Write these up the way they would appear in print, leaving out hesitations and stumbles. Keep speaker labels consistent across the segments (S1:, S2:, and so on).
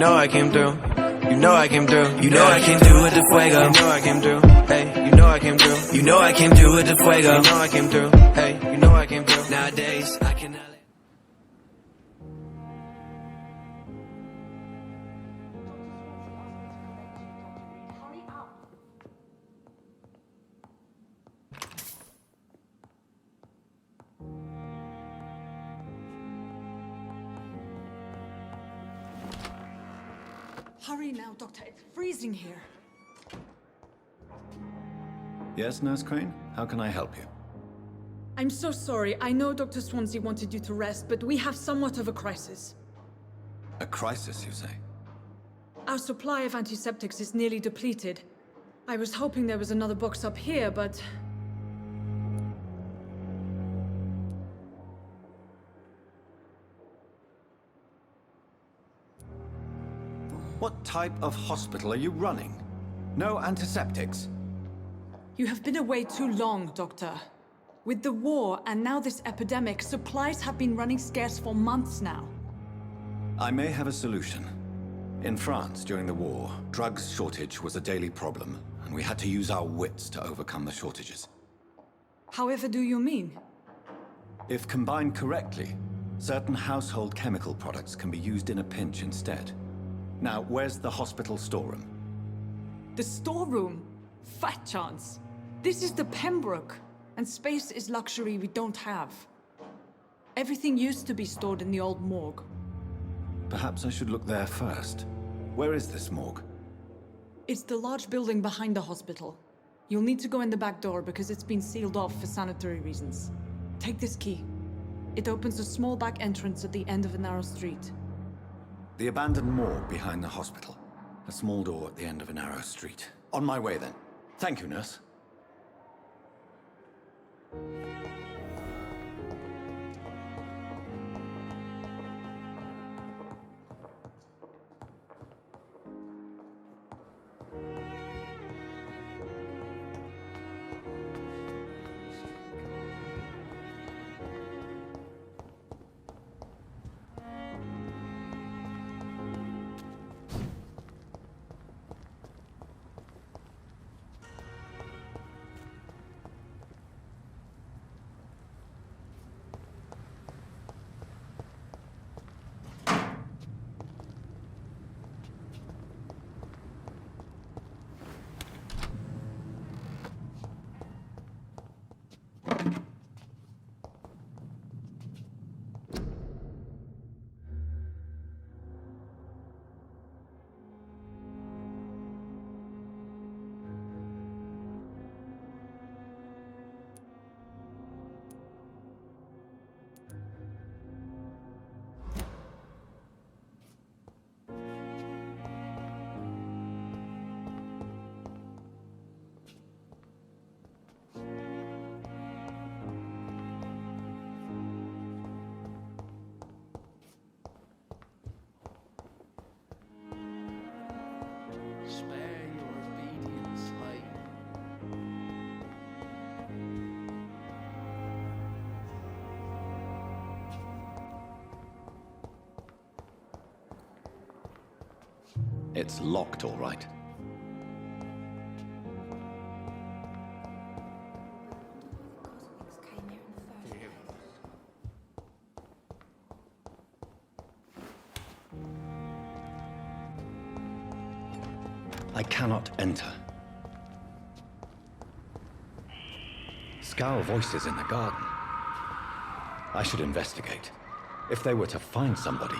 S1: know I came through. You know I came through. You know I came through with the fuego. You know I came through. Hey, you know I came through. You know I came through with the fuego. You know I came through. Hey, you know I came through. Nowadays, I cannot.
S2: Hurry now, Doctor. It's freezing here.
S3: Yes, Nurse Crane? How can I help you?
S2: I'm so sorry. I know Dr. Swansea wanted you to rest, but we have somewhat of a crisis.
S3: A crisis, you say?
S2: Our supply of antiseptics is nearly depleted. I was hoping there was another box up here, but...
S3: What type of hospital are you running? No antiseptics?
S2: You have been away too long, Doctor. With the war and now this epidemic, supplies have been running scarce for months now.
S3: I may have a solution. In France, during the war, drugs shortage was a daily problem, and we had to use our wits to overcome the shortages.
S2: However do you mean?
S3: If combined correctly, certain household chemical products can be used in a pinch instead. Now, where's the hospital storeroom?
S2: The storeroom? Fat chance. This is the Pembroke, and space is luxury we don't have. Everything used to be stored in the old morgue.
S3: Perhaps I should look there first. Where is this morgue?
S2: It's the large building behind the hospital. You'll need to go in the back door because it's been sealed off for sanitary reasons. Take this key. It opens a small back entrance at the end of a narrow street.
S3: The abandoned morgue behind the hospital. A small door at the end of a narrow street. On my way then. Thank you, nurse.
S4: Spare your obedience,
S3: It's locked, all right. I cannot enter. Scowl voices in the garden. I should investigate. If they were to find somebody.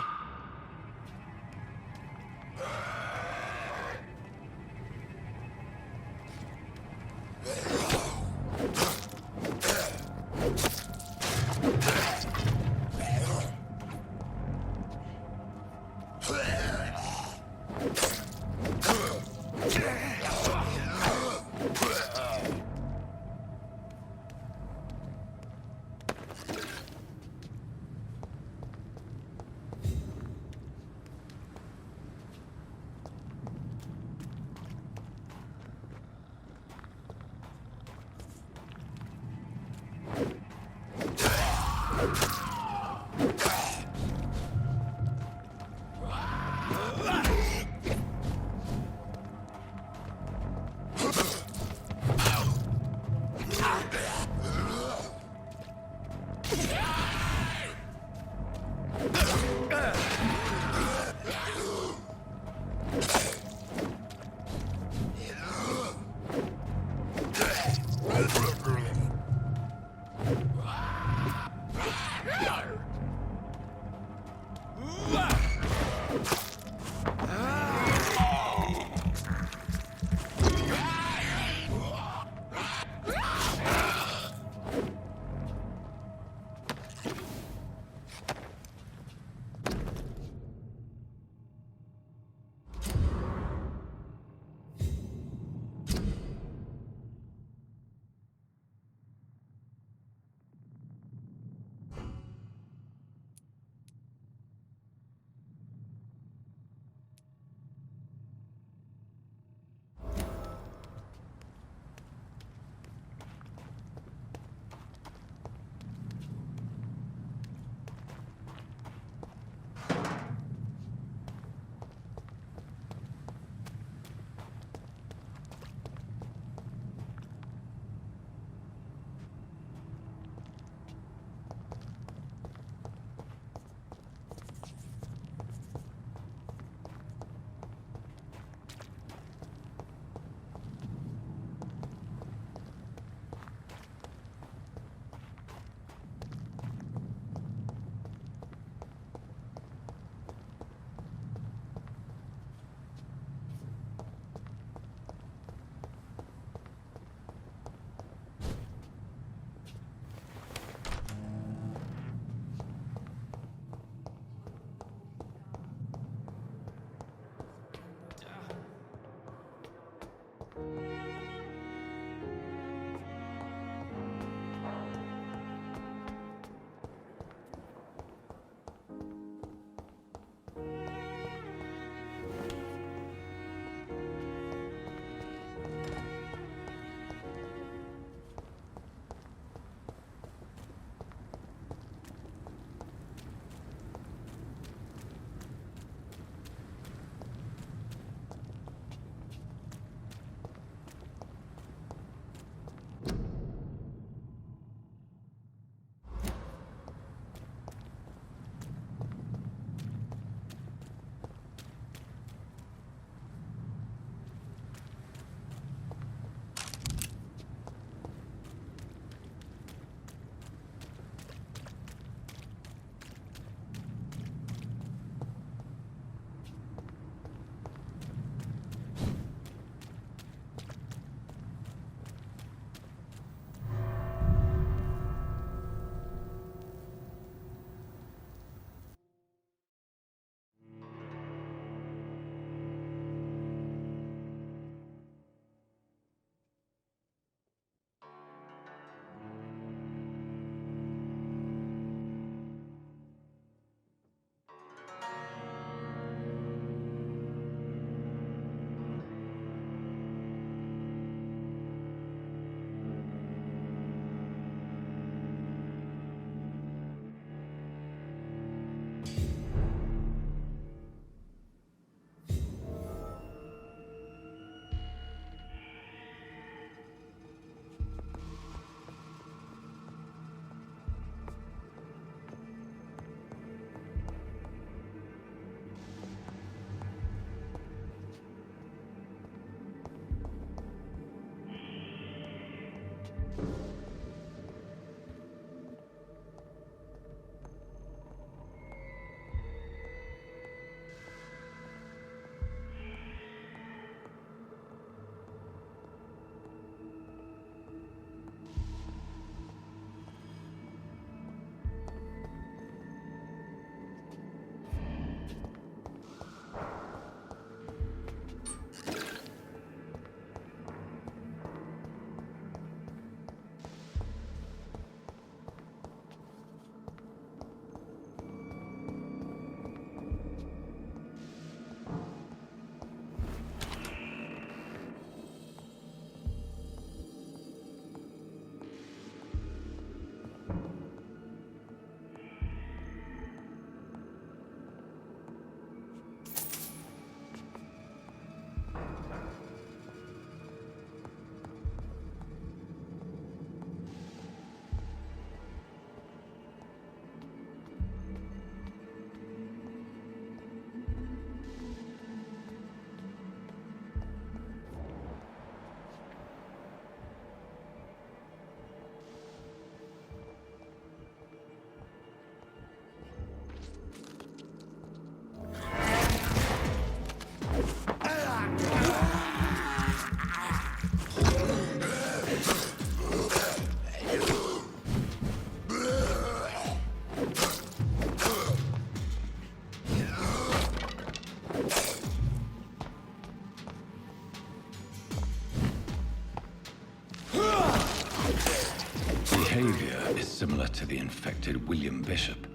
S3: Behavior is similar to the infected William Bishop.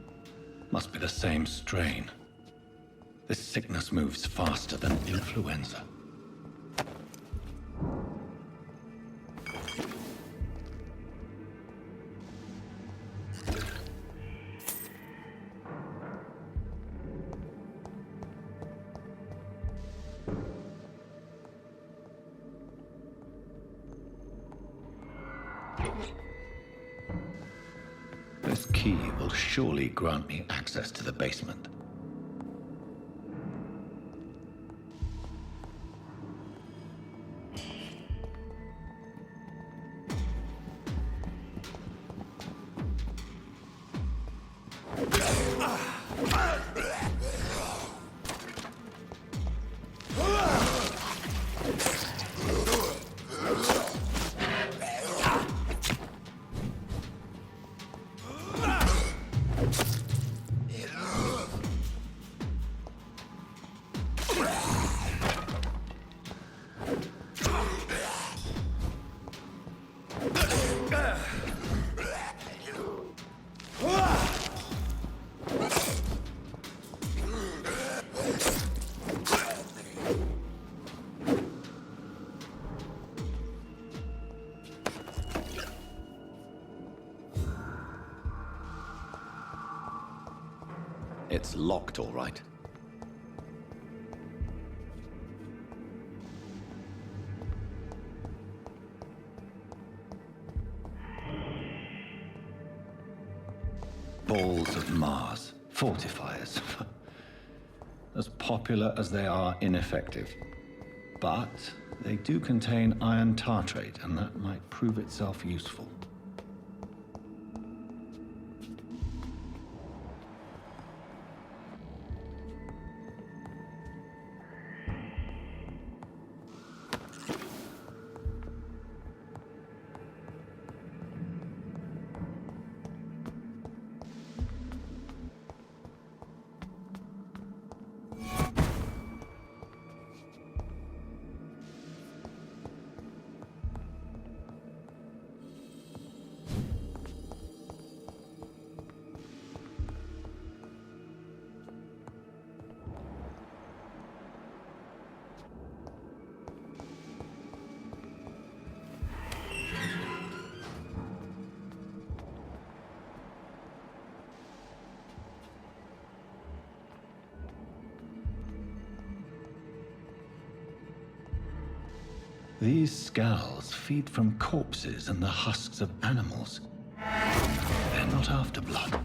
S3: Must be the same strain. This sickness moves faster than influenza. This key will surely grant me access to the basement. It's locked, all right. Balls of Mars, fortifiers. As popular as they are ineffective. But they do contain iron tartrate, and that might prove itself useful. These scowls feed from corpses and the husks of animals. They're not after blood.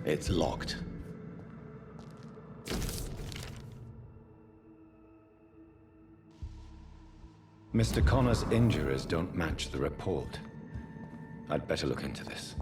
S3: It's locked. Mr. Connor's injuries don't match the report. I'd better look into this.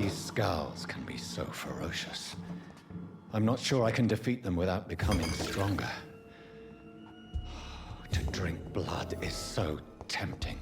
S3: Scowls can be so ferocious. I'm not sure I can defeat them without becoming stronger. To drink blood is so tempting.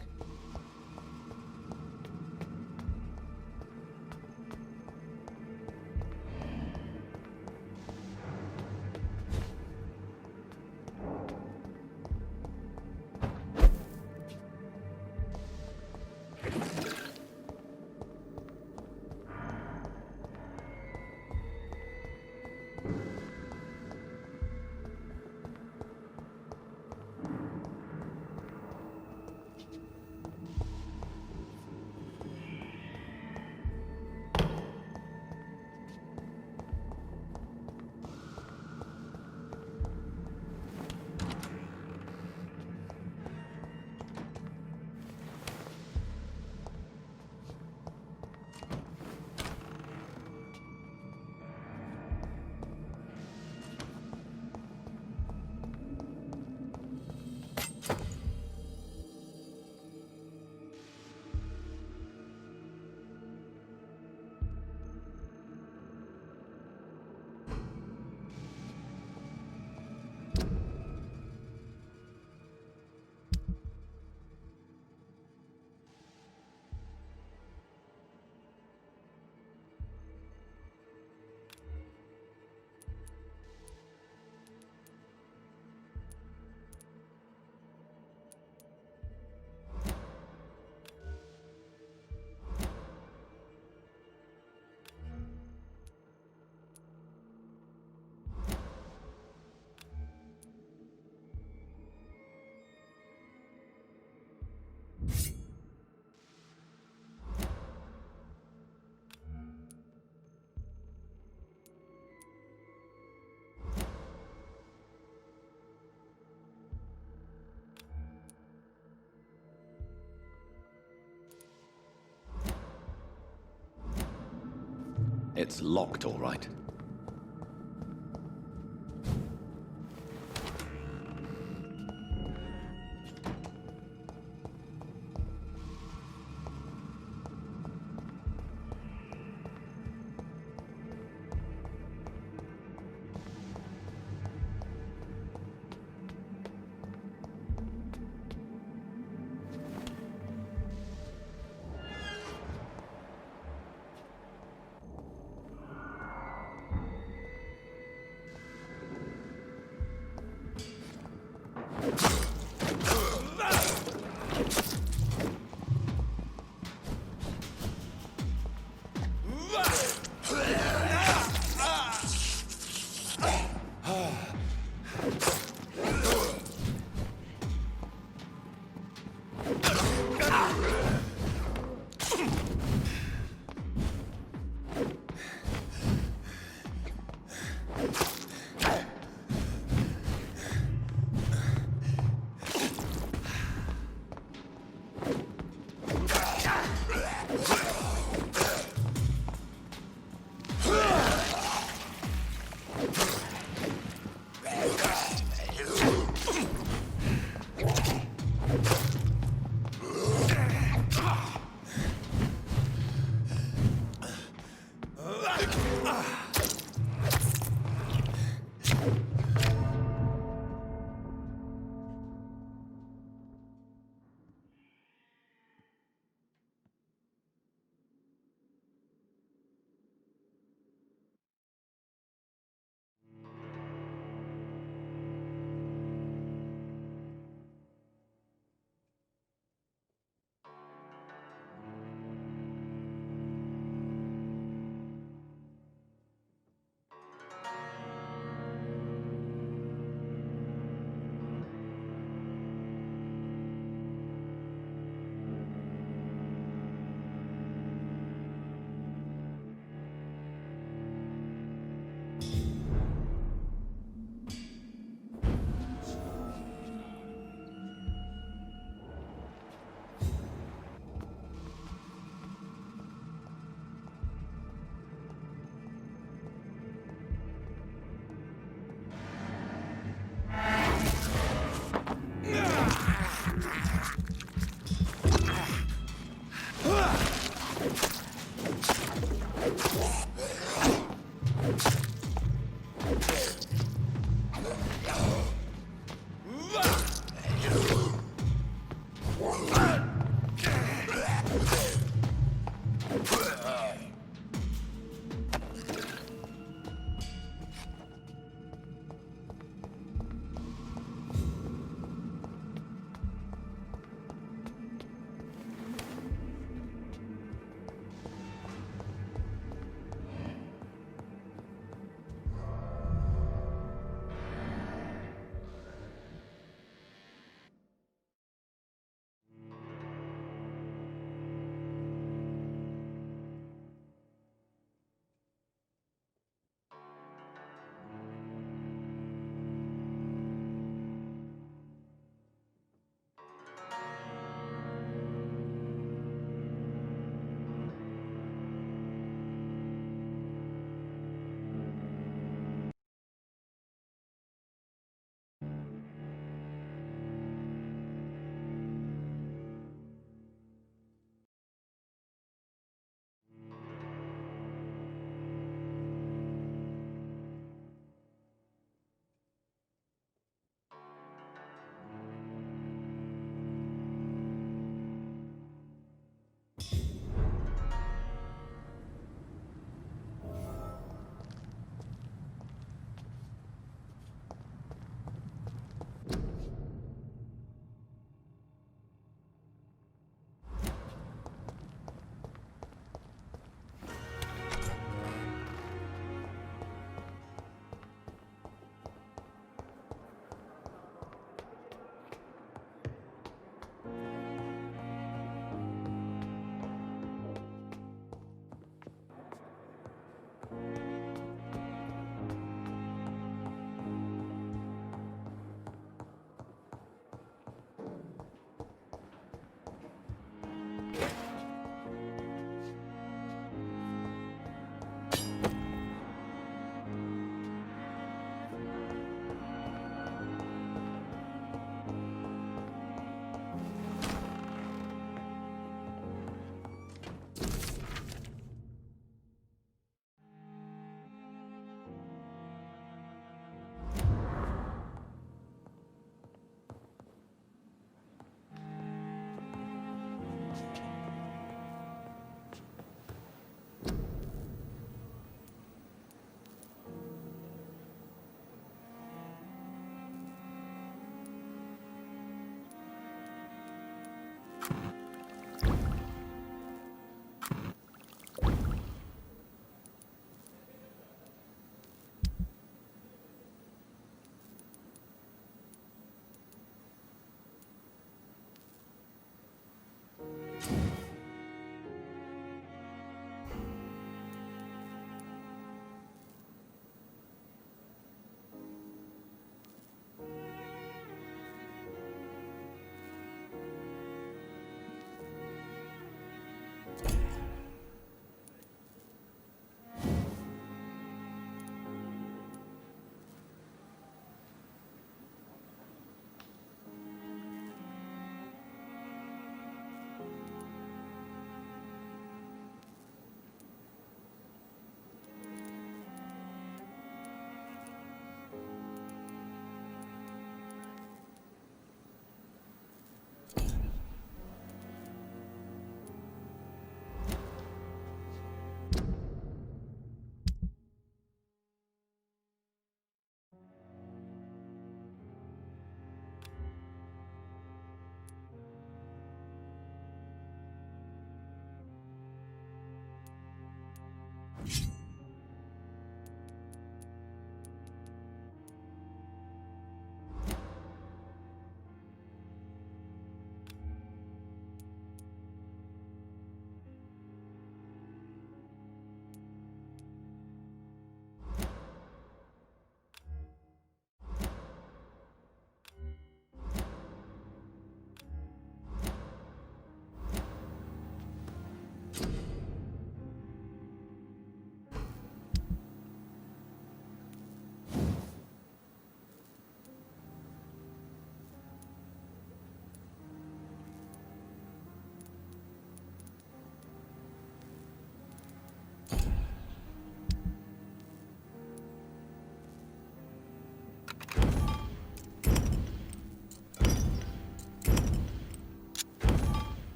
S5: It's locked, all right.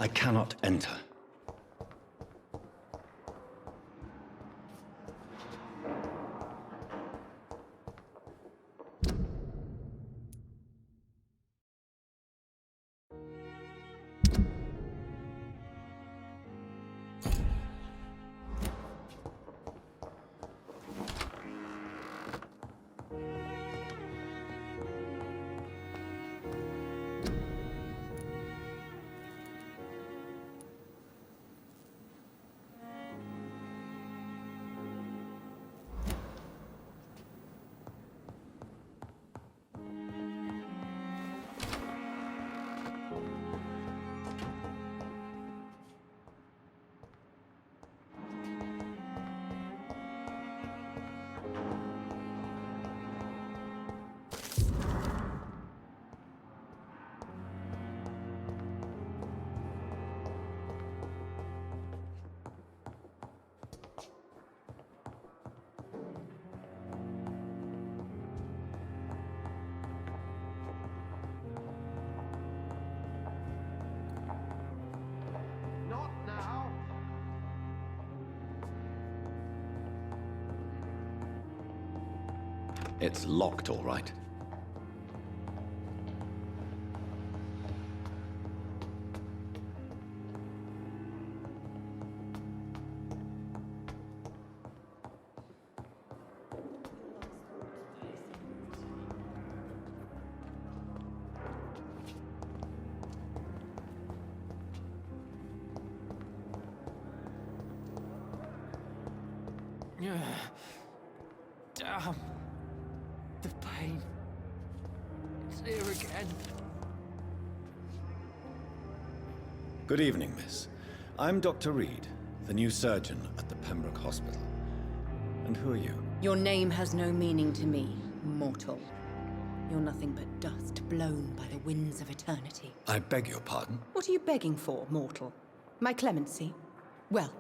S3: I cannot enter.
S4: Not now.
S3: It's locked, all right.
S4: Damn. The pain. It's here again.
S3: Good evening, miss. I'm Dr. Reid, the new surgeon at the Pembroke Hospital. And who are you?
S5: Your name has no meaning to me, mortal. You're nothing but dust blown by the winds of eternity.
S3: I beg your pardon?
S5: What are you begging for, mortal? My clemency? Well,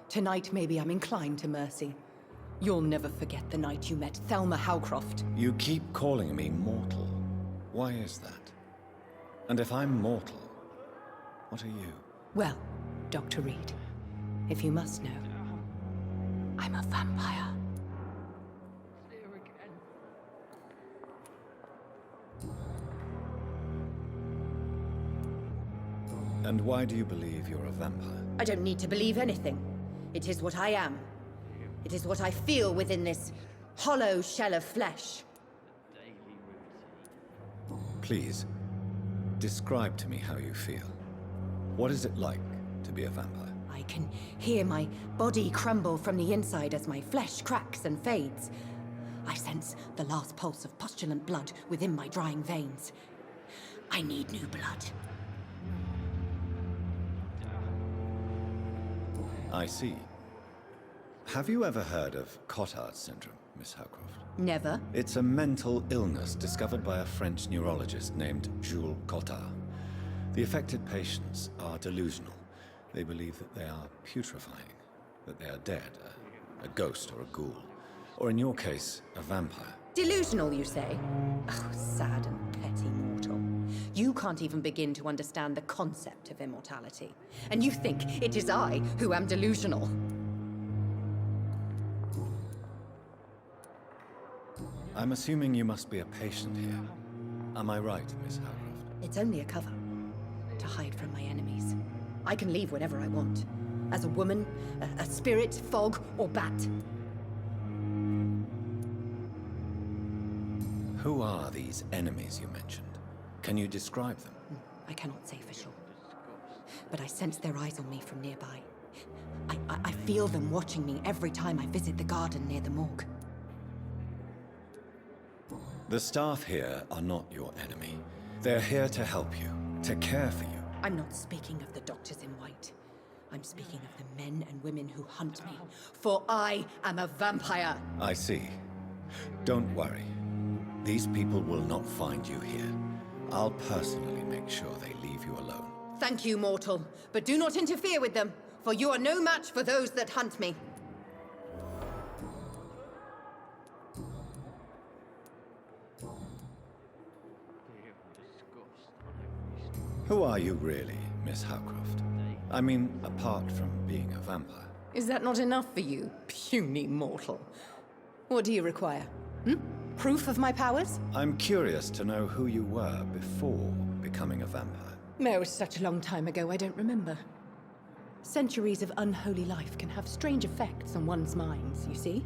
S5: tonight maybe I'm inclined to mercy. You'll never forget the night you met Thelma Howcroft.
S3: You keep calling me mortal. Why is that? And if I'm mortal, what are you?
S5: Well, Dr. Reid, if you must know, I'm a vampire.
S4: It's here again.
S3: And why do you believe you're a vampire?
S5: I don't need to believe anything. It is what I am. It is what I feel within this hollow shell of flesh.
S4: Daily routine.
S3: Please, describe to me how you feel. What is it like to be a vampire?
S5: I can hear my body crumble from the inside as my flesh cracks and fades. I sense the last pulse of postulant blood within my drying veins. I need new blood.
S3: I see. Have you ever heard of Cotard syndrome, Miss Howcroft?
S5: Never.
S3: It's a mental illness discovered by a French neurologist named Jules Cotard. The affected patients are delusional. They believe that they are putrefying, that they are dead, a ghost or a ghoul, or in your case, a vampire.
S5: Delusional, you say? Oh, sad and petty mortal. You can't even begin to understand the concept of immortality. And you think it is I who am delusional.
S3: I'm assuming you must be a patient here. Am I right, Miss Howcroft?
S5: It's only a cover. To hide from my enemies. I can leave whenever I want. As a woman, a spirit, fog, or bat.
S3: Who are these enemies you mentioned? Can you describe them?
S5: I cannot say for sure. But I sense their eyes on me from nearby. I feel them watching me every time I visit the garden near the morgue.
S3: The staff here are not your enemy. They're here to help you, to care for you.
S5: I'm not speaking of the doctors in white. I'm speaking of the men and women who hunt me. For I am a vampire.
S3: I see. Don't worry. These people will not find you here. I'll personally make sure they leave you alone.
S5: Thank you, mortal. But do not interfere with them, for you are no match for those that hunt me.
S3: Who are you really, Miss Howcroft? I mean, apart from being a vampire.
S5: Is that not enough for you, puny mortal? What do you require? Hmm? Proof of my powers?
S3: I'm curious to know who you were before becoming a vampire.
S5: It was such a long time ago, I don't remember. Centuries of unholy life can have strange effects on one's minds, you see?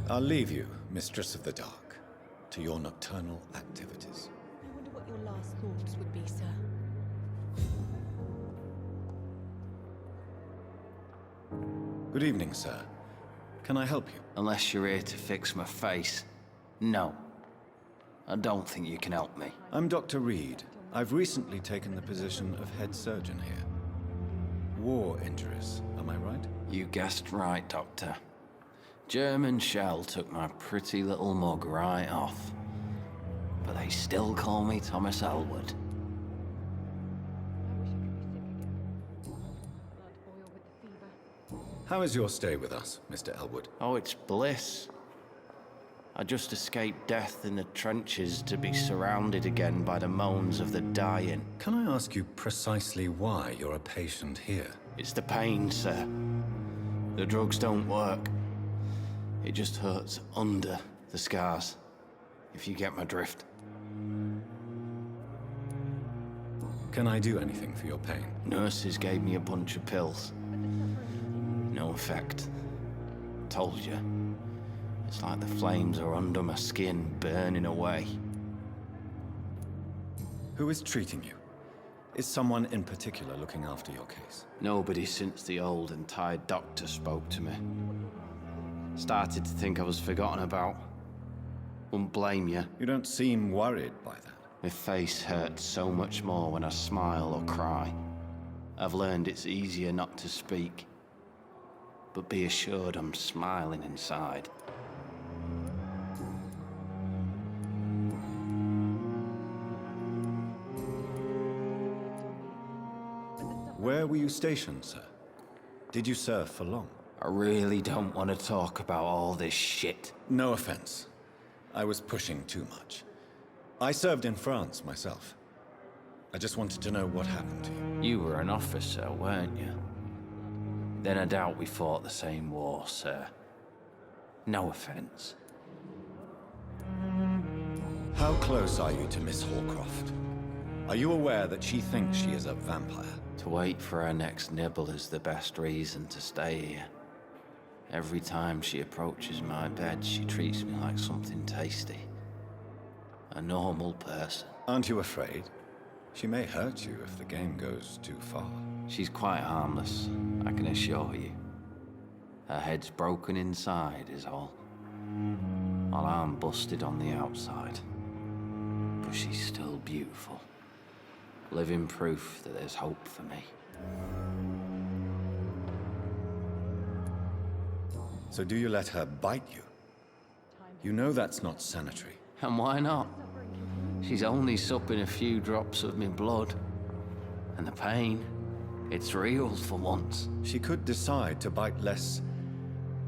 S3: I'll leave you, Mistress of the Dark, to your nocturnal activities.
S5: I wonder what your last thoughts would be, sir.
S3: Good evening, sir. Can I help you?
S4: Unless you're here to fix my face. No. I don't think you can help me.
S3: I'm Dr. Reid. I've recently taken the position of head surgeon here. War injuries, am I right?
S4: You guessed right, Doctor. German shell took my pretty little mug right off. But they still call me Thomas Elwood.
S3: How is your stay with us, Mr. Elwood?
S4: Oh, it's bliss. I just escaped death in the trenches to be surrounded again by the moans of the dying.
S3: Can I ask you precisely why you're a patient here?
S4: It's the pain, sir. The drugs don't work. It just hurts under the scars, if you get my drift.
S3: Can I do anything for your pain?
S4: Nurses gave me a bunch of pills. No effect. Told you. It's like the flames are under my skin, burning away.
S3: Who is treating you? Is someone in particular looking after your case?
S4: Nobody since the old and tired doctor spoke to me. Started to think I was forgotten about. Wouldn't blame you.
S3: You don't seem worried by that.
S4: My face hurts so much more when I smile or cry. I've learned it's easier not to speak. But be assured I'm smiling inside.
S3: Where were you stationed, sir? Did you serve for long?
S4: I really don't want to talk about all this shit.
S3: No offense. I was pushing too much. I served in France myself. I just wanted to know what happened to you.
S4: You were an officer, weren't you? Then I doubt we fought the same war, sir. No offense.
S3: How close are you to Miss Hallcroft? Are you aware that she thinks she is a vampire?
S4: To wait for her next nibble is the best reason to stay here. Every time she approaches my bed, she treats me like something tasty. A normal person.
S3: Aren't you afraid? She may hurt you if the game goes too far.
S4: She's quite harmless, I can assure you. Her head's broken inside is all. While I'm busted on the outside. But she's still beautiful. Living proof that there's hope for me.
S3: So do you let her bite you? You know that's not sanitary.
S4: And why not? She's only supping a few drops of me blood. And the pain, it's real for once.
S3: She could decide to bite less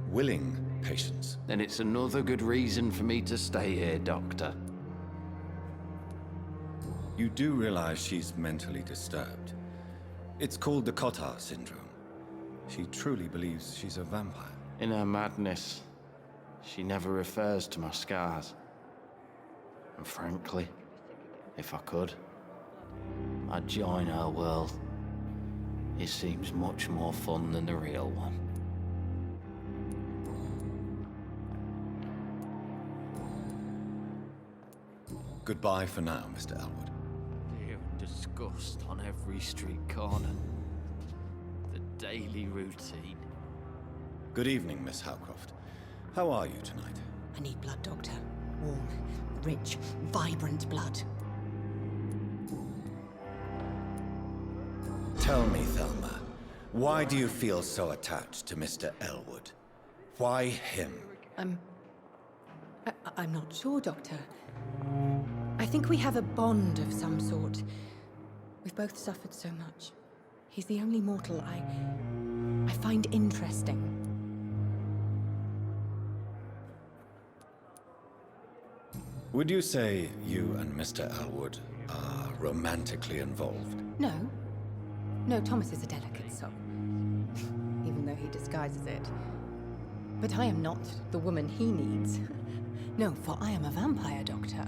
S3: willing patients.
S4: Then it's another good reason for me to stay here, Doctor.
S3: You do realize she's mentally disturbed. It's called the Cotard syndrome. She truly believes she's a vampire.
S4: In her madness, she never refers to my scars. And frankly, if I could, I'd join her world. It seems much more fun than the real one.
S3: Goodbye for now, Mr. Elwood.
S4: Fear and disgust on every street corner. The daily routine.
S3: Good evening, Miss Hallcroft. How are you tonight?
S5: I need blood, Doctor. Warm, rich, vibrant blood.
S3: Tell me, Thelma, why do you feel so attached to Mr. Elwood? Why him?
S5: I'm not sure, Doctor. I think we have a bond of some sort. We've both suffered so much. He's the only mortal I find interesting.
S3: Would you say you and Mr. Elwood are romantically involved?
S5: No. No, Thomas is a delicate soul. Even though he disguises it. But I am not the woman he needs. No, for I am a vampire doctor.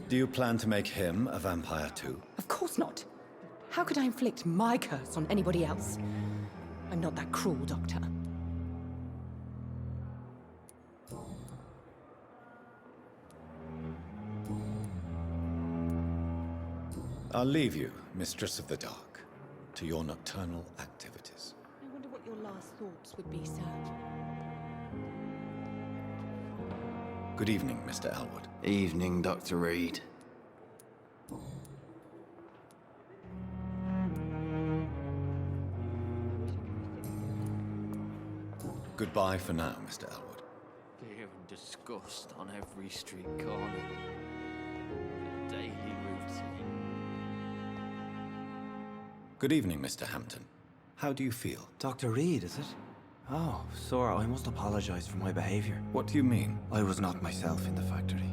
S3: Do you plan to make him a vampire too?
S5: Of course not. How could I inflict my curse on anybody else? I'm not that cruel, Doctor.
S3: I'll leave you, Mistress of the Dark, to your nocturnal activities.
S5: I wonder what your last thoughts would be, sir.
S3: Good evening, Mr. Elwood.
S4: Evening, Dr. Reid.
S3: Goodbye for now, Mr. Elwood.
S4: Fear and disgust on every street corner. A daily routine.
S3: Good evening, Mr. Hampton. How do you feel?
S6: Dr. Reid, is it? Oh, sir, I must apologize for my behavior.
S3: What do you mean?
S6: I was not myself in the factory.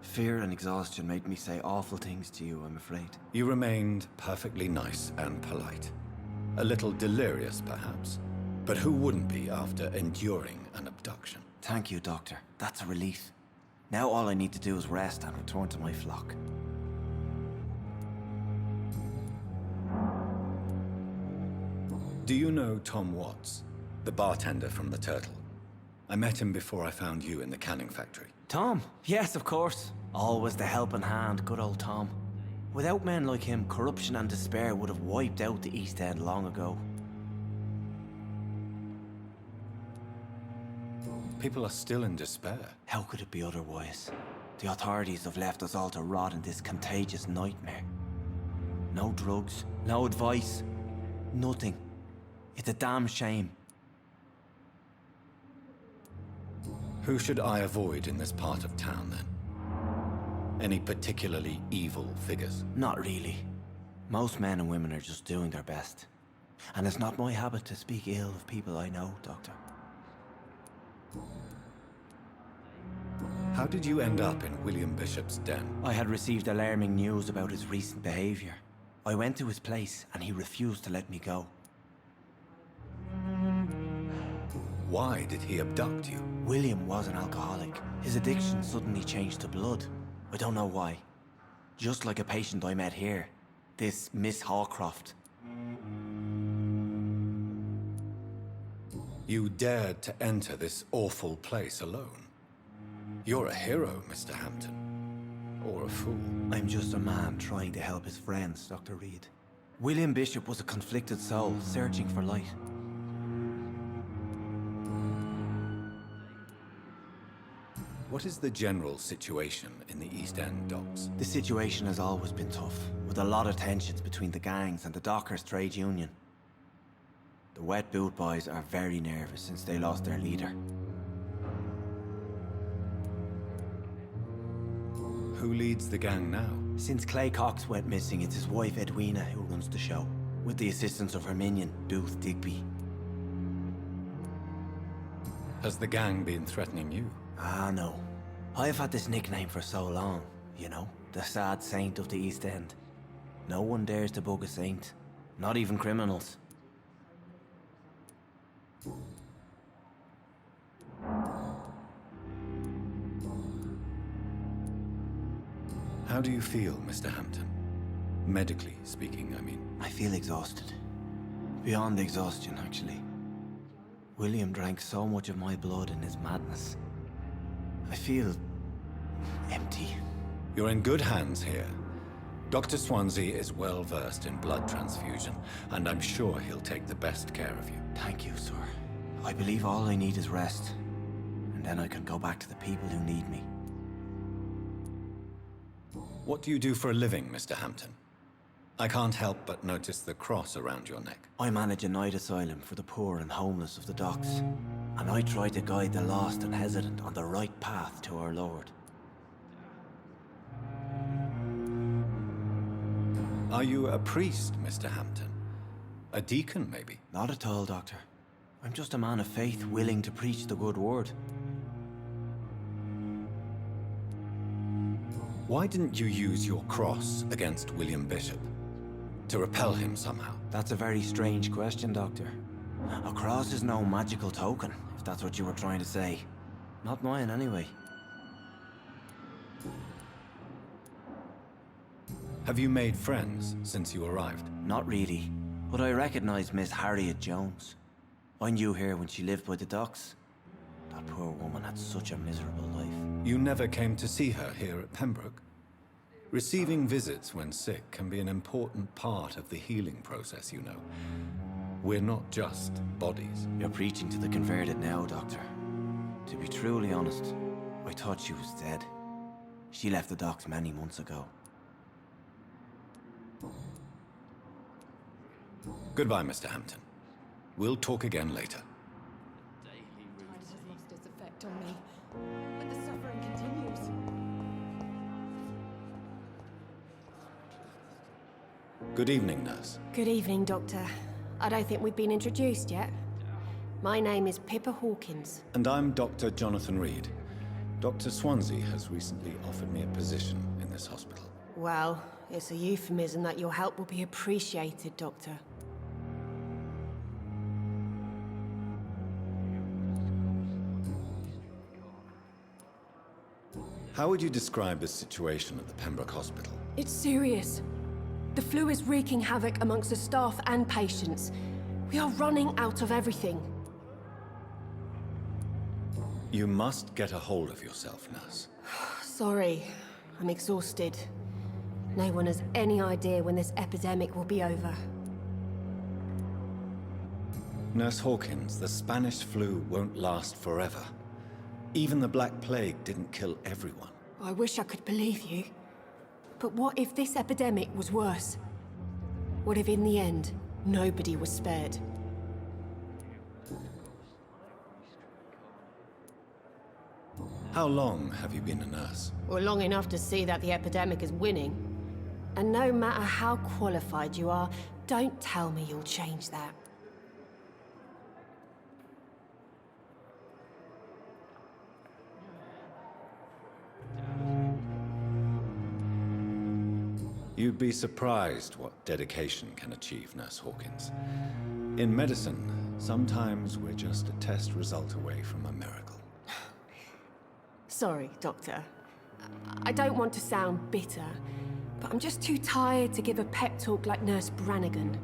S6: Fear and exhaustion made me say awful things to you, I'm afraid.
S3: You remained perfectly nice and polite. A little delirious, perhaps. But who wouldn't be after enduring an abduction?
S6: Thank you, Doctor. That's a relief. Now all I need to do is rest and return to my flock.
S3: Do you know Tom Watts, the bartender from the Turtle? I met him before I found you in the canning factory.
S6: Tom? Yes, of course. Always the helping hand, good old Tom. Without men like him, corruption and despair would have wiped out the East End long ago.
S3: People are still in despair.
S6: How could it be otherwise? The authorities have left us all to rot in this contagious nightmare. No drugs, no advice, nothing. It's a damn shame.
S3: Who should I avoid in this part of town, then? Any particularly evil figures?
S6: Not really. Most men and women are just doing their best. And it's not my habit to speak ill of people I know, Doctor.
S3: How did you end up in William Bishop's den?
S6: I had received alarming news about his recent behavior. I went to his place and he refused to let me go.
S3: Why did he abduct you?
S6: William was an alcoholic. His addiction suddenly changed to blood. I don't know why. Just like a patient I met here. This Miss Hawcroft.
S3: You dared to enter this awful place alone. You're a hero, Mr. Hampton. Or a fool.
S6: I'm just a man trying to help his friends, Dr. Reid. William Bishop was a conflicted soul, searching for light.
S3: What is the general situation in the East End docks?
S6: The situation has always been tough, with a lot of tensions between the gangs and the dockers' trade union. The Wet Boot Boys are very nervous since they lost their leader.
S3: Who leads the gang now?
S6: Since Clay Cox went missing, it's his wife Edwina who runs the show, with the assistance of her minion, Booth Digby.
S3: Has the gang been threatening you?
S6: Ah, no. I've had this nickname for so long, you know, the sad saint of the East End. No one dares to bug a saint, not even criminals.
S3: How do you feel, Mr. Hampton? Medically speaking, I mean.
S6: I feel exhausted. Beyond exhaustion, actually. William drank so much of my blood in his madness. I feel empty.
S3: You're in good hands here. Dr. Swansea is well versed in blood transfusion, and I'm sure he'll take the best care of you.
S6: Thank you, sir. I believe all I need is rest, and then I can go back to the people who need me.
S3: What do you do for a living, Mr. Hampton? I can't help but notice the cross around your neck.
S6: I manage a night asylum for the poor and homeless of the docks, and I try to guide the lost and hesitant on the right path to our Lord.
S3: Are you a priest, Mr. Hampton? A deacon, maybe?
S6: Not at all, Doctor. I'm just a man of faith willing to preach the good word.
S3: Why didn't you use your cross against William Bishop? To repel him somehow?
S6: That's a very strange question, Doctor. A cross is no magical token, if that's what you were trying to say. Not mine, anyway.
S3: Have you made friends since you arrived?
S6: Not really, but I recognize Miss Harriet Jones. I knew her when she lived by the docks. That poor woman had such a miserable life.
S3: You never came to see her here at Pembroke? Receiving visits when sick can be an important part of the healing process, you know. We're not just bodies.
S6: You're preaching to the converted now, Doctor. To be truly honest, I thought she was dead. She left the docks many months ago.
S3: Goodbye, Mr. Hampton. We'll talk again later.
S2: Time has lost its effect on me, but the suffering continues.
S3: Good evening, nurse.
S7: Good evening, Doctor. I don't think we've been introduced yet. My name is Pippa Hawkins.
S3: And I'm Dr. Jonathan Reid. Dr. Swansea has recently offered me a position in this hospital.
S7: Well, it's a euphemism that your help will be appreciated, Doctor.
S3: How would you describe the situation at the Pembroke Hospital?
S7: It's serious. The flu is wreaking havoc amongst the staff and patients. We are running out of everything.
S3: You must get a hold of yourself, nurse.
S7: Sorry, I'm exhausted. No one has any idea when this epidemic will be over.
S3: Nurse Hawkins, the Spanish flu won't last forever. Even the Black Plague didn't kill everyone.
S7: I wish I could believe you. But what if this epidemic was worse? What if in the end, nobody was spared?
S3: How long have you been a nurse?
S7: Well, long enough to see that the epidemic is winning. And no matter how qualified you are, don't tell me you'll change that.
S3: You'd be surprised what dedication can achieve, Nurse Hawkins. In medicine, sometimes we're just a test result away from a miracle.
S7: Sorry, Doctor. I don't want to sound bitter, but I'm just too tired to give a pep talk like Nurse Brannigan.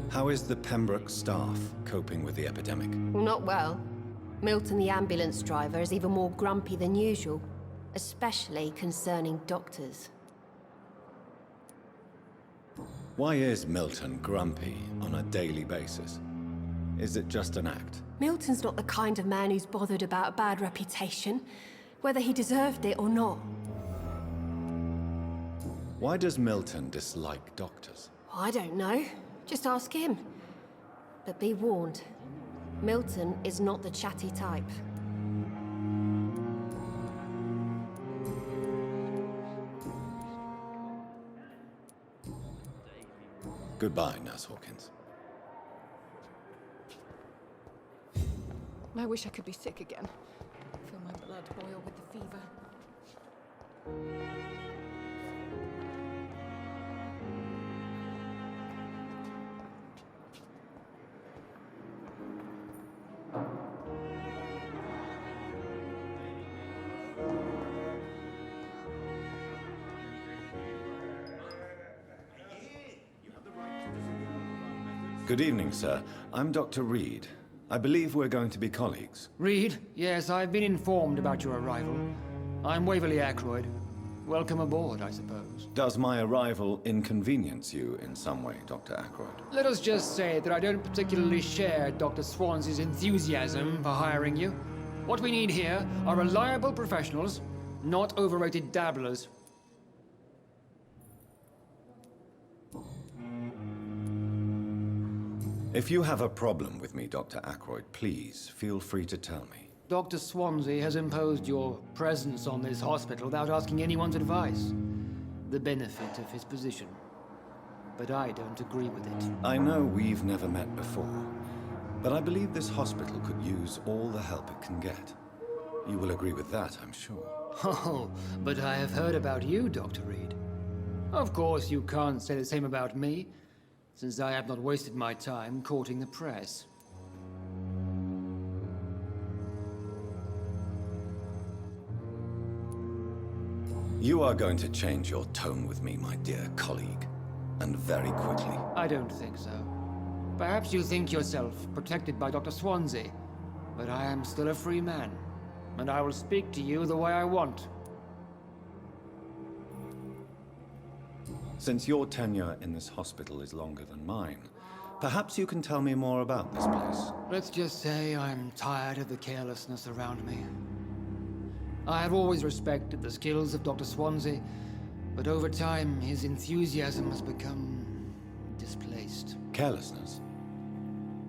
S3: How is the Pembroke staff coping with the epidemic?
S7: Well, not well. Milton, the ambulance driver, is even more grumpy than usual. Especially concerning doctors.
S3: Why is Milton grumpy on a daily basis? Is it just an act?
S7: Milton's not the kind of man who's bothered about a bad reputation, whether he deserved it or not.
S3: Why does Milton dislike doctors?
S7: I don't know. Just ask him. But be warned, Milton is not the chatty type.
S3: Goodbye, Nurse Hawkins.
S2: I wish I could be sick again. Feel my blood boil with the fever.
S3: Good evening, sir. I'm Dr. Reid. I believe we're going to be colleagues.
S8: Reid? Yes, I've been informed about your arrival. I'm Waverly Ackroyd. Welcome aboard, I suppose.
S3: Does my arrival inconvenience you in some way, Dr. Ackroyd?
S8: Let us just say that I don't particularly share Dr. Swansea's enthusiasm for hiring you. What we need here are reliable professionals, not overrated dabblers.
S3: If you have a problem with me, Dr. Ackroyd, please feel free to tell me.
S8: Dr. Swansea has imposed your presence on this hospital without asking anyone's advice. The benefit of his position. But I don't agree with it.
S3: I know we've never met before, but I believe this hospital could use all the help it can get. You will agree with that, I'm sure.
S8: Oh, but I have heard about you, Dr. Reid. Of course, you can't say the same about me, since I have not wasted my time courting the press.
S3: You are going to change your tone with me, my dear colleague. And very quickly.
S8: I don't think so. Perhaps you think yourself protected by Dr. Swansea, but I am still a free man, and I will speak to you the way I want.
S3: Since your tenure in this hospital is longer than mine, perhaps you can tell me more about this place.
S8: Let's just say I'm tired of the carelessness around me. I have always respected the skills of Dr. Swansea, but over time his enthusiasm has become displaced.
S3: Carelessness?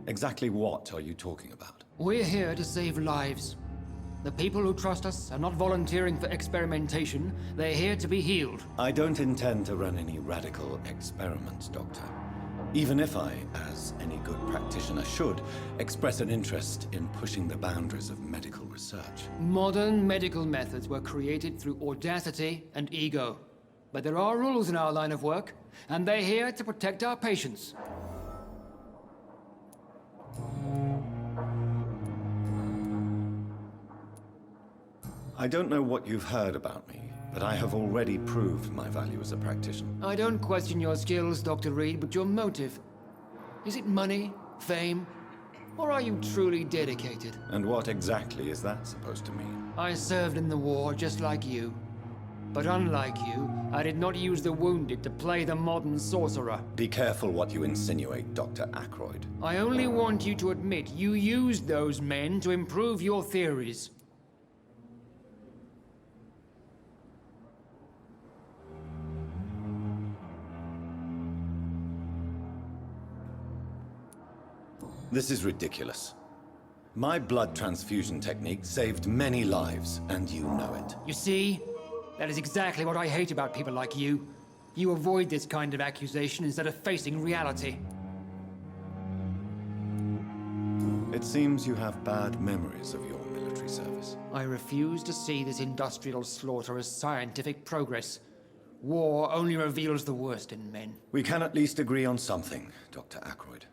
S3: Exactly what are you talking about?
S8: We're here to save lives. The people who trust us are not volunteering for experimentation. They're here to be healed.
S3: I don't intend to run any radical experiments, Doctor. Even if I, as any good practitioner should, express an interest in pushing the boundaries of medical research.
S8: Modern medical methods were created through audacity and ego. But there are rules in our line of work, and they're here to protect our patients.
S3: I don't know what you've heard about me, but I have already proved my value as a practitioner.
S8: I don't question your skills, Dr. Reid, but your motive. Is it money, fame, or are you truly dedicated?
S3: And what exactly is that supposed to mean?
S8: I served in the war just like you. But unlike you, I did not use the wounded to play the modern sorcerer.
S3: Be careful what you insinuate, Dr. Ackroyd.
S8: I only want you to admit you used those men to improve your theories.
S3: This is ridiculous. My blood transfusion technique saved many lives, and you know it.
S8: You see? That is exactly what I hate about people like you. You avoid this kind of accusation instead of facing reality.
S3: It seems you have bad memories of your military service.
S8: I refuse to see this industrial slaughter as scientific progress. War only reveals the worst in men.
S3: We can at least agree on something, Dr. Ackroyd.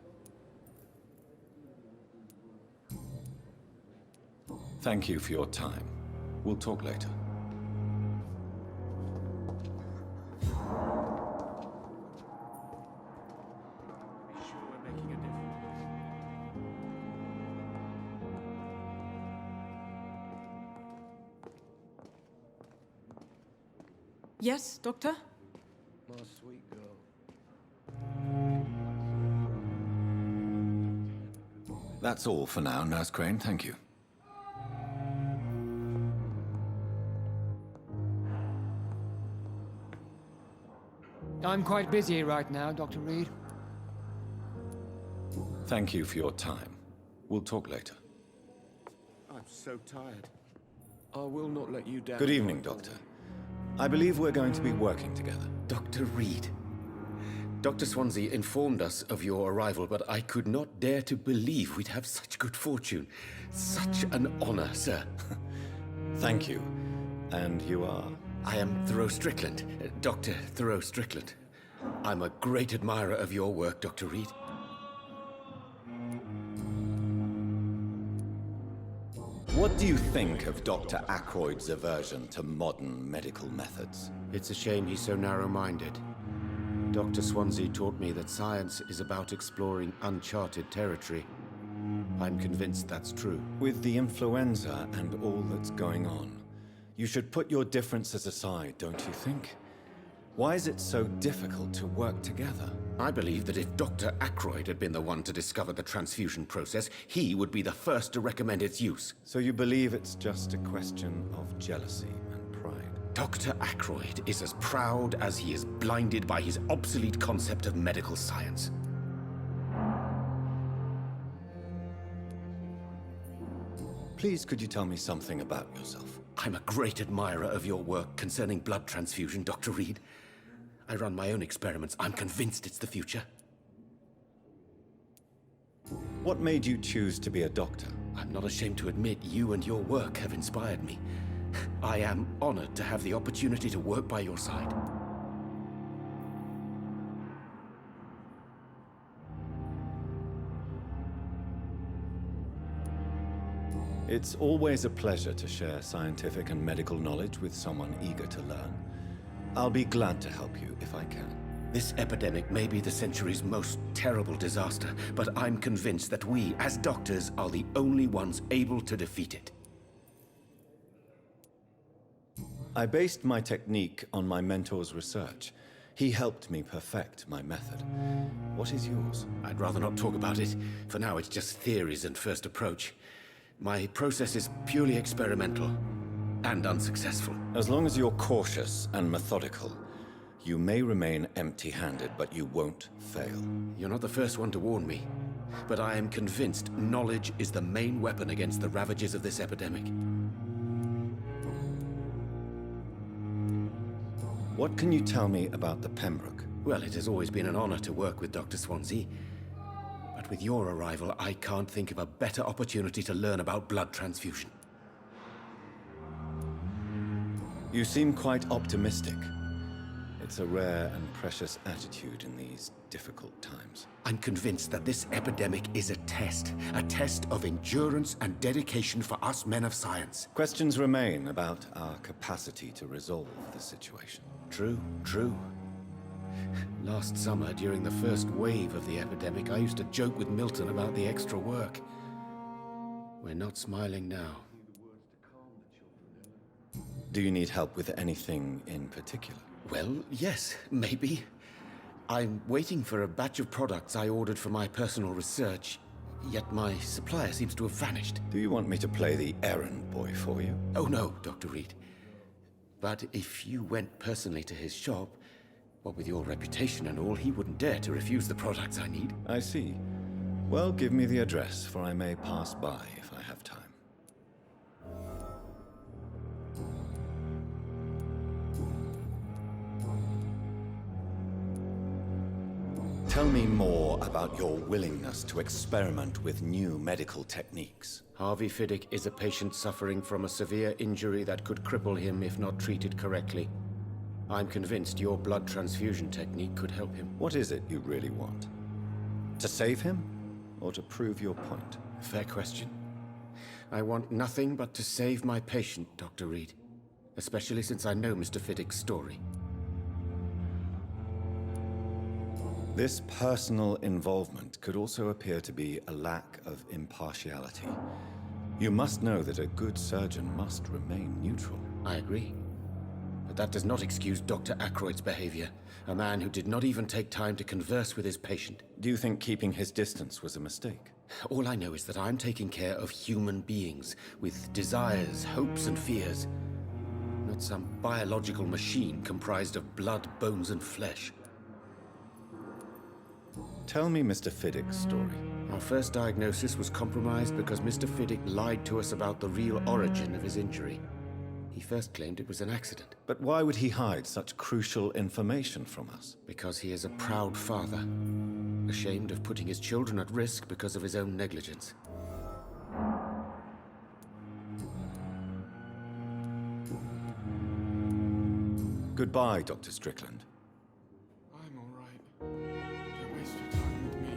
S3: Thank you for your time. We'll talk later.
S2: Yes, Doctor?
S6: My sweet girl.
S3: That's all for now, Nurse Crane. Thank you.
S8: I'm quite busy right now, Dr. Reid.
S3: Thank you for your time. We'll talk later.
S6: I'm so tired. I will not let you down.
S3: Good evening, Doctor. I believe we're going to be working together.
S9: Dr. Reid. Dr. Swansea informed us of your arrival, but I could not dare to believe we'd have such good fortune. Such an honor, sir.
S3: Thank you. And you are?
S9: I am Thoreau Strickland, Dr. Thoreau Strickland. I'm a great admirer of your work, Dr. Reid.
S3: What do you think of Dr. Ackroyd's aversion to modern medical methods?
S9: It's a shame he's so narrow-minded. Dr. Swansea taught me that science is about exploring uncharted territory. I'm convinced that's true.
S3: With the influenza and all that's going on, you should put your differences aside, don't you think? Why is it so difficult to work together?
S9: I believe that if Dr. Ackroyd had been the one to discover the transfusion process, he would be the first to recommend its use.
S3: So you believe it's just a question of jealousy and pride?
S9: Dr. Ackroyd is as proud as he is blinded by his obsolete concept of medical science.
S3: Please, could you tell me something about yourself?
S9: I'm a great admirer of your work concerning blood transfusion, Dr. Reid. I run my own experiments. I'm convinced it's the future.
S3: What made you choose to be a doctor?
S9: I'm not ashamed to admit you and your work have inspired me. I am honored to have the opportunity to work by your side.
S3: It's always a pleasure to share scientific and medical knowledge with someone eager to learn. I'll be glad to help you if I can.
S9: This epidemic may be the century's most terrible disaster, but I'm convinced that we, as doctors, are the only ones able to defeat it.
S3: I based my technique on my mentor's research. He helped me perfect my method. What is yours?
S9: I'd rather not talk about it. For now, it's just theories and first approach. My process is purely experimental and unsuccessful.
S3: As long as you're cautious and methodical, you may remain empty-handed, but you won't fail.
S9: You're not the first one to warn me, but I am convinced knowledge is the main weapon against the ravages of this epidemic.
S3: What can you tell me about the Pembroke?
S9: Well, it has always been an honor to work with Dr. Swansea. But with your arrival, I can't think of a better opportunity to learn about blood transfusion.
S3: You seem quite optimistic. It's a rare and precious attitude in these difficult times.
S9: I'm convinced that this epidemic is a test of endurance and dedication for us men of science.
S3: Questions remain about our capacity to resolve the situation.
S9: True. Last summer, during the first wave of the epidemic, I used to joke with Milton about the extra work. We're not smiling now.
S3: Do you need help with anything in particular?
S9: Well, yes, maybe. I'm waiting for a batch of products I ordered for my personal research, yet my supplier seems to have vanished.
S3: Do you want me to play the errand boy for you?
S9: Oh no, Dr. Reid. But if you went personally to his shop, what with your reputation and all, he wouldn't dare to refuse the products I need.
S3: I see. Well, give me the address, for I may pass by if I have time. Tell me more about your willingness to experiment with new medical techniques.
S9: Harvey Fiddick is a patient suffering from a severe injury that could cripple him if not treated correctly. I'm convinced your blood transfusion technique could help him.
S3: What is it you really want? To save him, or to prove your point?
S9: Fair question. I want nothing but to save my patient, Dr. Reid. Especially since I know Mr. Fiddick's story.
S3: This personal involvement could also appear to be a lack of impartiality. You must know that a good surgeon must remain neutral.
S9: I agree. But that does not excuse Dr. Ackroyd's behavior. A man who did not even take time to converse with his patient.
S3: Do you think keeping his distance was a mistake?
S9: All I know is that I'm taking care of human beings with desires, hopes, and fears. Not some biological machine comprised of blood, bones, and flesh.
S3: Tell me Mr. Fiddick's story.
S9: Our first diagnosis was compromised because Mr. Fiddick lied to us about the real origin of his injury. He first claimed it was an accident.
S3: But why would he hide such crucial information from us?
S9: Because he is a proud father, ashamed of putting his children at risk because of his own negligence.
S3: Goodbye, Dr. Strickland.
S9: I'm all right. Don't waste your time with me.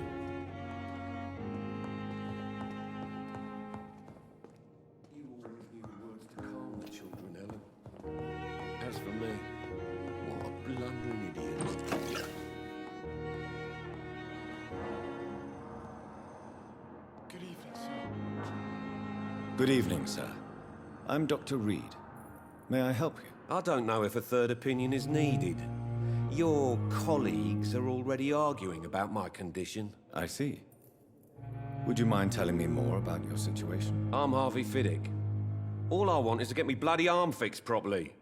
S10: You always knew the words to calm the children, Ellen. As for me, what a blundering idiot.
S9: Good evening, sir.
S3: Good evening, sir. I'm Dr. Reid. May I help you?
S10: I don't know if a third opinion is needed. Your colleagues are already arguing about my condition.
S3: I see. Would you mind telling me more about your situation?
S10: I'm Harvey Fiddick. All I want is to get me bloody arm fixed properly.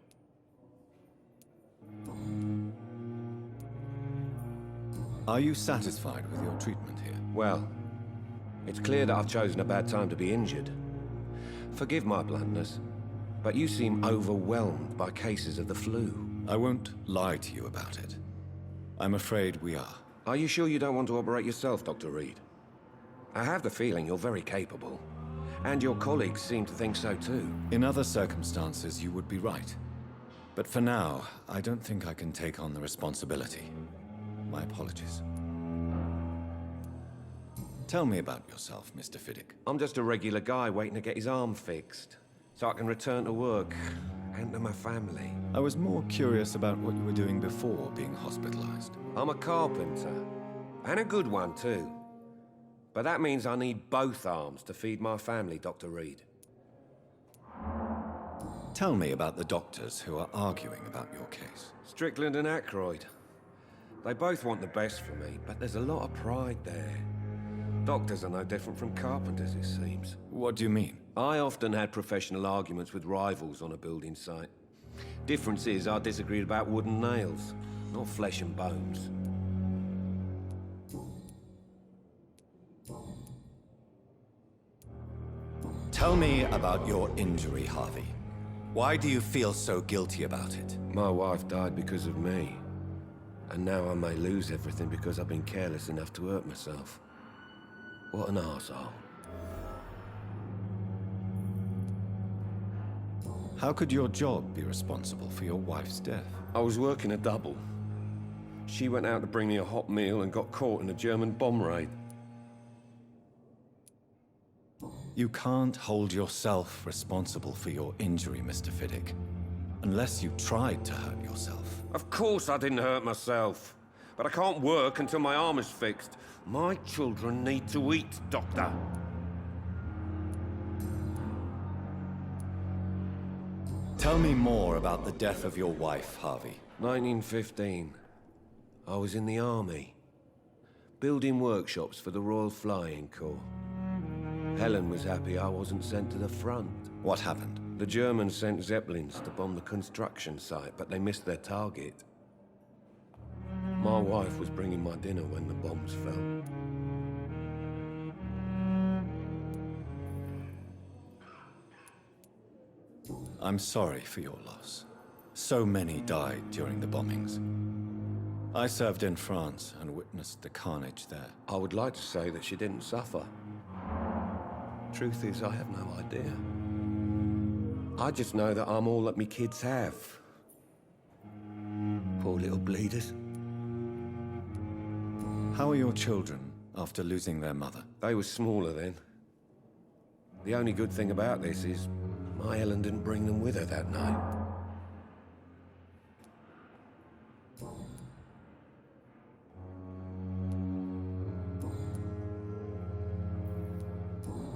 S3: Are you satisfied with your treatment here?
S10: Well, it's clear that I've chosen a bad time to be injured. Forgive my bluntness, but you seem overwhelmed by cases of the flu.
S3: I won't lie to you about it. I'm afraid we are.
S10: Are you sure you don't want to operate yourself, Dr. Reid? I have the feeling you're very capable. And your colleagues seem to think so too.
S3: In other circumstances, you would be right. But for now, I don't think I can take on the responsibility. My apologies. Tell me about yourself, Mr. Fiddick.
S10: I'm just a regular guy waiting to get his arm fixed, so I can return to work and to my family.
S3: I was more curious about what you were doing before being hospitalized.
S10: I'm a carpenter, and a good one too. But that means I need both arms to feed my family, Dr. Reid.
S3: Tell me about the doctors who are arguing about your case.
S10: Strickland and Aykroyd. They both want the best for me, but there's a lot of pride there. Doctors are no different from carpenters, it seems.
S3: What do you mean?
S10: I often had professional arguments with rivals on a building site. Difference is, I disagreed about wooden nails, not flesh and bones.
S3: Tell me about your injury, Harvey. Why do you feel so guilty about it?
S10: My wife died because of me. And now I may lose everything because I've been careless enough to hurt myself. What an arsehole.
S3: How could your job be responsible for your wife's death?
S10: I was working a double. She went out to bring me a hot meal and got caught in a German bomb raid.
S3: You can't hold yourself responsible for your injury, Mr. Fiddick. Unless you tried to hurt yourself.
S10: Of course I didn't hurt myself. But I can't work until my arm is fixed. My children need to eat, Doctor.
S3: Tell me more about the death of your wife, Harvey.
S10: 1915. I was in the army. Building workshops for the Royal Flying Corps. Helen was happy I wasn't sent to the front.
S3: What happened?
S10: The Germans sent Zeppelins to bomb the construction site, but they missed their target. My wife was bringing my dinner when the bombs fell.
S3: I'm sorry for your loss. So many died during the bombings. I served in France and witnessed the carnage there.
S10: I would like to say that she didn't suffer. Truth is, I have no idea. I just know that I'm all that me kids have. Poor little bleeders.
S3: How are your children after losing their mother?
S10: They were smaller then. The only good thing about this is my Helen didn't bring them with her that night.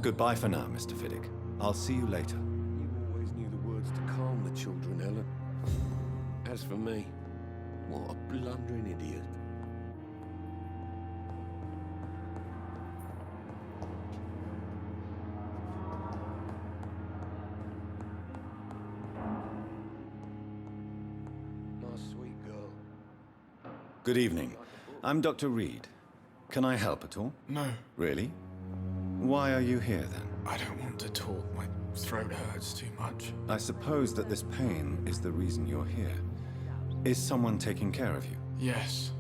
S3: Goodbye for now, Mr. Fiddick. I'll see you later.
S10: You always knew the words to calm the children, Helen. As for me, what a blundering idiot. My sweet girl.
S3: Good evening. I'm Dr. Reid. Can I help at all?
S11: No,
S3: Really? Why are you here, then?
S11: I don't want to talk. My throat hurts too much.
S3: I suppose that this pain is the reason you're here. Is someone taking care of you?
S11: Yes.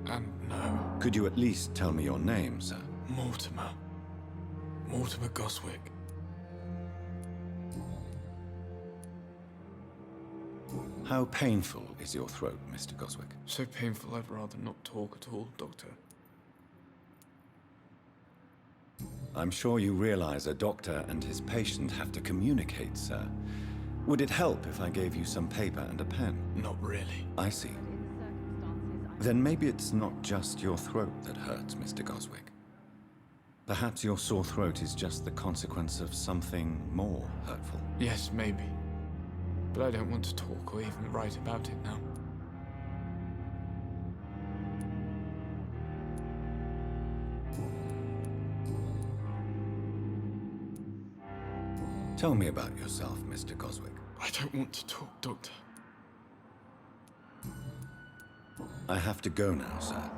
S11: And no.
S3: Could you at least tell me your name, sir?
S11: Mortimer. Mortimer Goswick.
S3: How painful is your throat, Mr. Goswick?
S11: So painful I'd rather not talk at all, Doctor.
S3: I'm sure you realize a doctor and his patient have to communicate, sir. Would it help if I gave you some paper and a pen?
S11: Not really.
S3: I see. Then maybe it's not just your throat that hurts, Mr. Goswick. Perhaps your sore throat is just the consequence of something more hurtful.
S11: Yes, maybe. But I don't want to talk or even write about it now.
S3: Tell me about yourself, Mr. Goswick.
S11: I don't want to talk, Doctor.
S3: I have to go now, sir.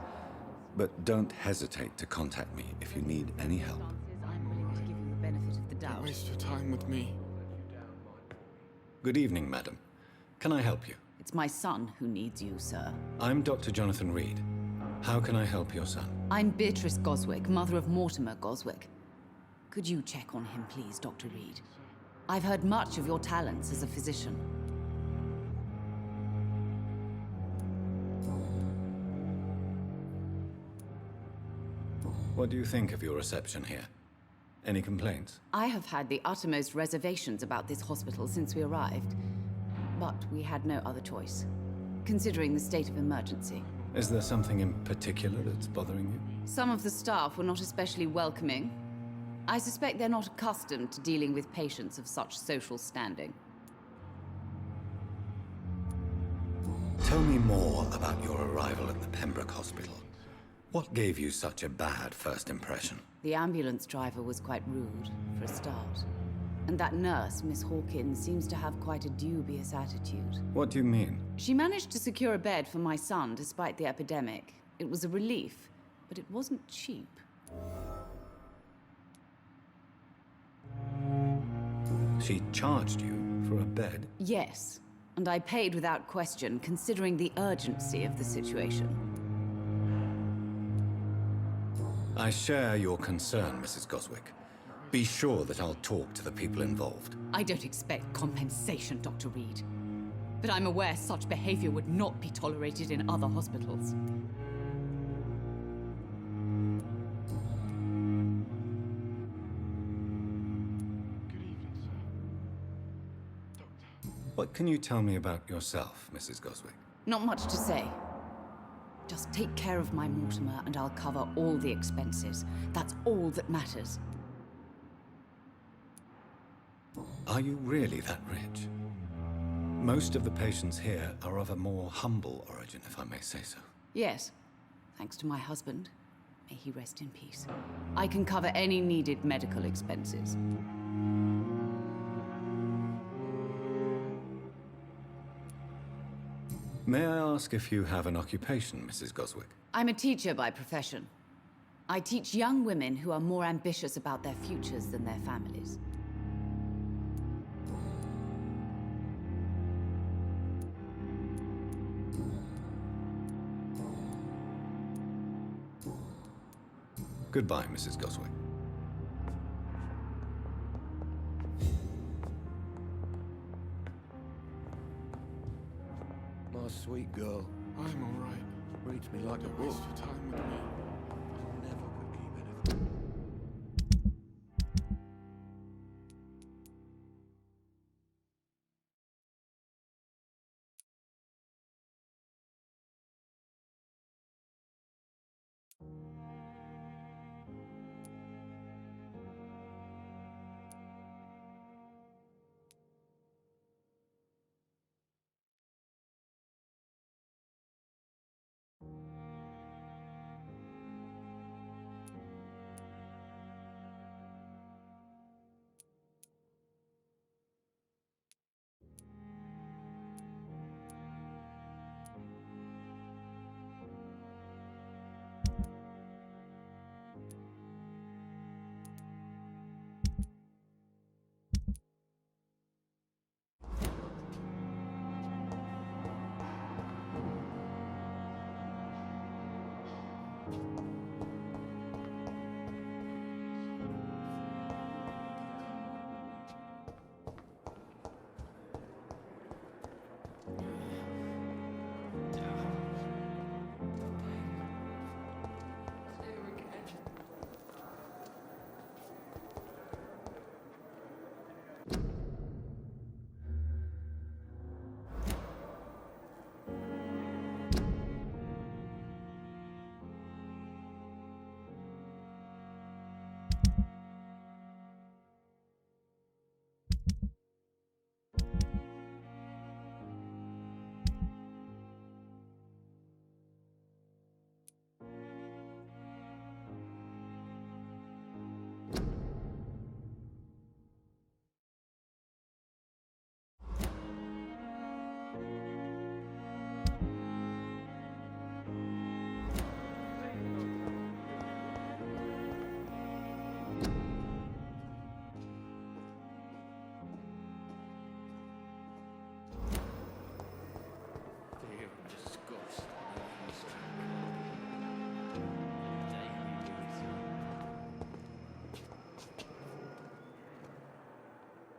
S3: But don't hesitate to contact me if you need any help.
S5: I'm willing to give you the benefit of the
S11: Don't
S5: doubt.
S11: waste your time with me.
S3: Good evening, madam. Can I help you?
S12: It's my son who needs you, sir.
S3: I'm Dr. Jonathan Reid. How can I help your son?
S12: I'm Beatrice Goswick, mother of Mortimer Goswick. Could you check on him, please, Dr. Reid? I've heard much of your talents as a physician.
S3: What do you think of your reception here? Any complaints?
S12: I have had the uttermost reservations about this hospital since we arrived. But we had no other choice, considering the state of emergency.
S3: Is there something in particular that's bothering you?
S12: Some of the staff were not especially welcoming. I suspect they're not accustomed to dealing with patients of such social standing.
S3: Tell me more about your arrival at the Pembroke Hospital. What gave you such a bad first impression?
S12: The ambulance driver was quite rude, for a start. And that nurse, Miss Hawkins, seems to have quite a dubious attitude.
S3: What do you mean?
S12: She managed to secure a bed for my son despite the epidemic. It was a relief, but it wasn't cheap.
S3: She charged you for a bed?
S12: Yes, and I paid without question, considering the urgency of the situation.
S3: I share your concern, Mrs. Goswick. Be sure that I'll talk to the people involved.
S12: I don't expect compensation, Dr. Reid. But I'm aware such behavior would not be tolerated in other hospitals.
S3: What can you tell me about yourself, Mrs. Goswick?
S12: Not much to say. Just take care of my Mortimer and I'll cover all the expenses. That's all that matters.
S3: Are you really that rich? Most of the patients here are of a more humble origin, if I may say so.
S12: Yes, thanks to my husband. May he rest in peace. I can cover any needed medical expenses.
S3: May I ask if you have an occupation, Mrs. Goswick?
S12: I'm a teacher by profession. I teach young women who are more ambitious about their futures than their families.
S3: Goodbye, Mrs. Goswick.
S10: My sweet girl.
S11: I'm all right.
S10: Reads me like a
S11: Don't
S10: book.
S11: waste your time with me.
S10: I never could keep anything.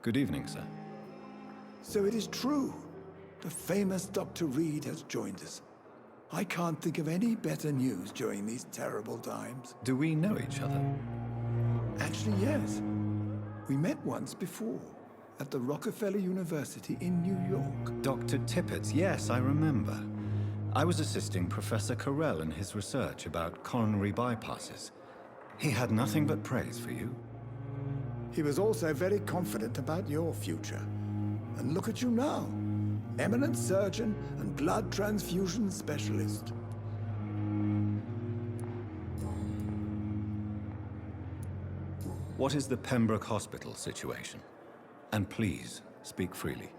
S3: Good evening, sir.
S13: So it is true. The famous Dr. Reid has joined us. I can't think of any better news during these terrible times.
S3: Do we know each other?
S13: Actually, yes. We met once before, at the Rockefeller University in New York.
S3: Dr. Tippett, yes, I remember. I was assisting Professor Carell in his research about coronary bypasses. He had nothing but praise for you.
S13: He was also very confident about your future. And look at you now. Eminent surgeon and blood transfusion specialist.
S3: What is the Pembroke Hospital situation? And please, speak freely.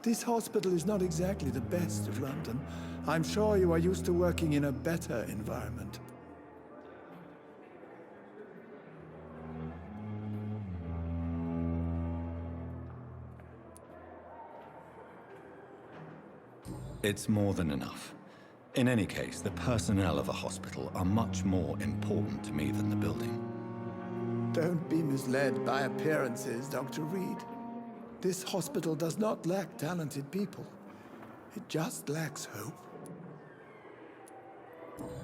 S13: This hospital is not exactly the best of London. I'm sure you are used to working in a better environment.
S3: It's more than enough. In any case, the personnel of a hospital are much more important to me than the building.
S13: Don't be misled by appearances, Dr. Reid. This hospital does not lack talented people. It just lacks hope.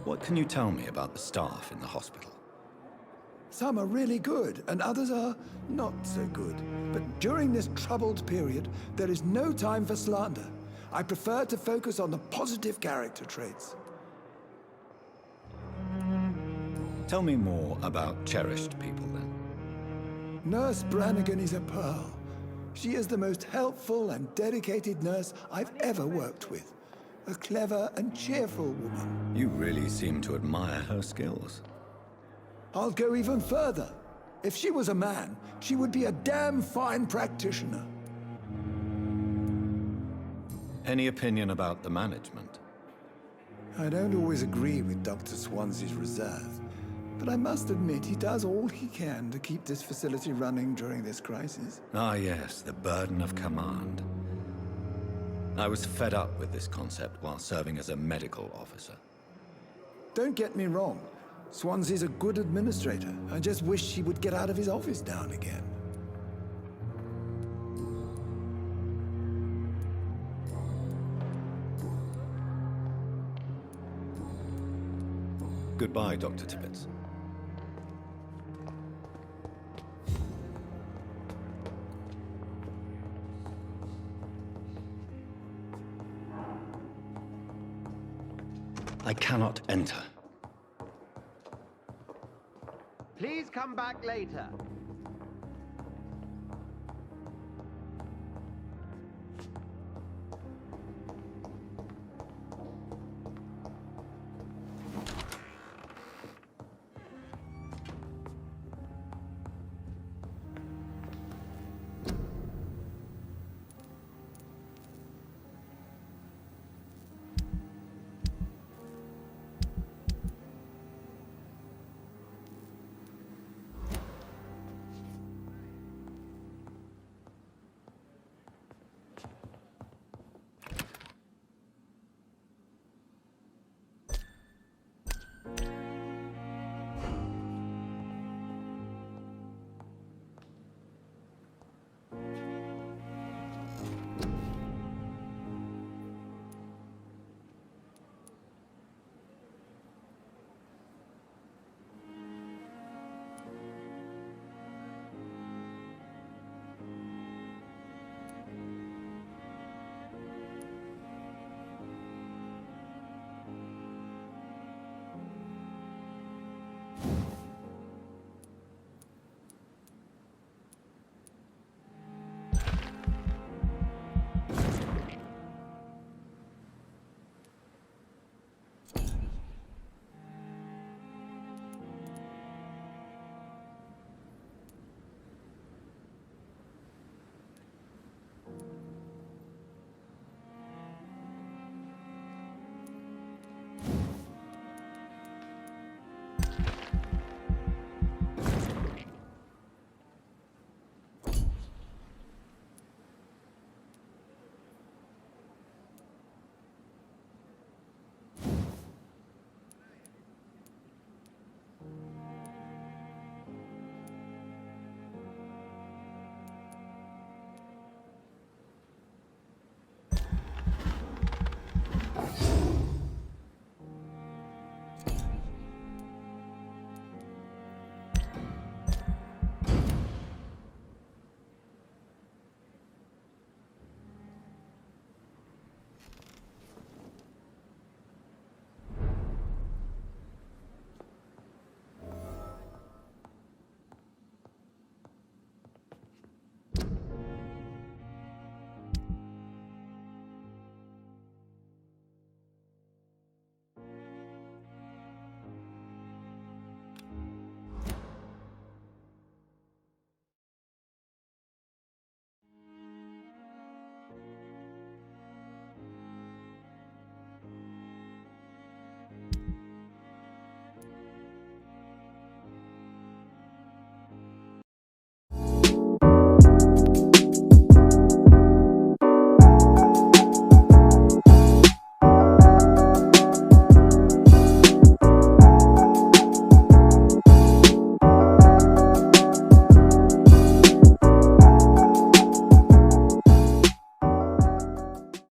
S3: What can you tell me about the staff in the hospital?
S13: Some are really good, and others are not so good. But during this troubled period, there is no time for slander. I prefer to focus on the positive character traits.
S3: Tell me more about cherished people, then.
S13: Nurse Brannigan is a pearl. She is the most helpful and dedicated nurse I've ever worked with. A clever and cheerful woman.
S3: You really seem to admire her skills.
S13: I'll go even further. If she was a man, she would be a damn fine practitioner.
S3: Any opinion about the management?
S13: I don't always agree with Dr. Swansea's reserve, but I must admit he does all he can to keep this facility running during this crisis.
S3: Ah, yes, the burden of command. I was fed up with this concept while serving as a medical officer.
S13: Don't get me wrong. Swansea's a good administrator. I just wish he would get out of his office now and again.
S3: Goodbye, Dr. Tippett. I cannot enter.
S14: Please come back later.